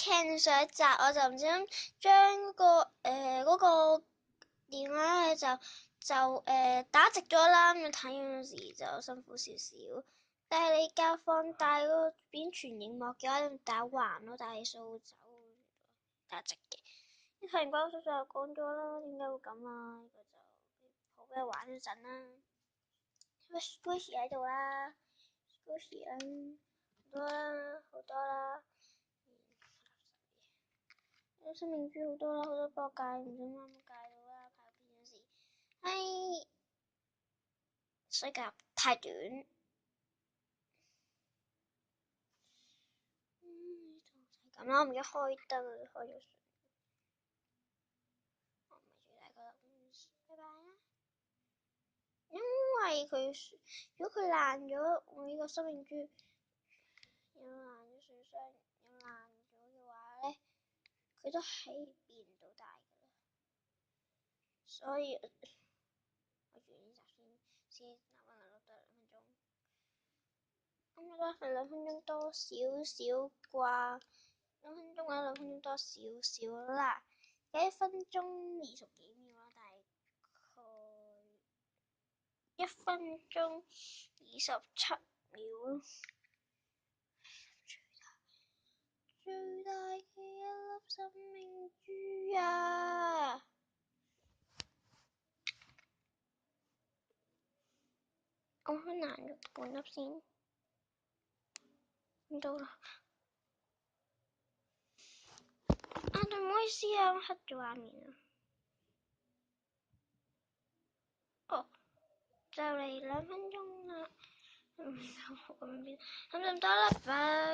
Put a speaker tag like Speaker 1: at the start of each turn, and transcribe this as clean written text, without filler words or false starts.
Speaker 1: 聽上一集，我就唔知將嗰個電話咧就打直咗啦，咁睇嗰陣時就辛苦少少。但係你較放大嗰邊全螢幕嘅話，你打橫咯，但係掃走打直嘅。你睇完嗰個就講咗啦，點解會咁啊？呢個就好俾你玩一陣啦。Squishy 喺度啦 ，Squishy 啦，好多啦，好多啦。生命珠好多啦，好多波戒，唔知啱冇戒到啦，排片嗰時，係水甲太短。咁啦，我唔記得開燈，開咗水。我唔係最大個，拜拜啦。因為佢如果佢爛咗，我呢個生命珠有爛咗損傷，有爛咗嘅話咧，佢都係變唔到大噶啦。所以我住呢集先留翻嚟錄多2分鐘。咁我覺得2分鐘多少少啩，2分鐘或者2分鐘多少少啦。1分鐘20幾秒啦，大概1分鐘27秒咯。最大嘅一粒生命珠啊！我開難咗半粒先，唔到啦。對唔好意思啊，黑咗畫面啊。哦，就嚟2分鐘啦。咁就唔得啦，拜。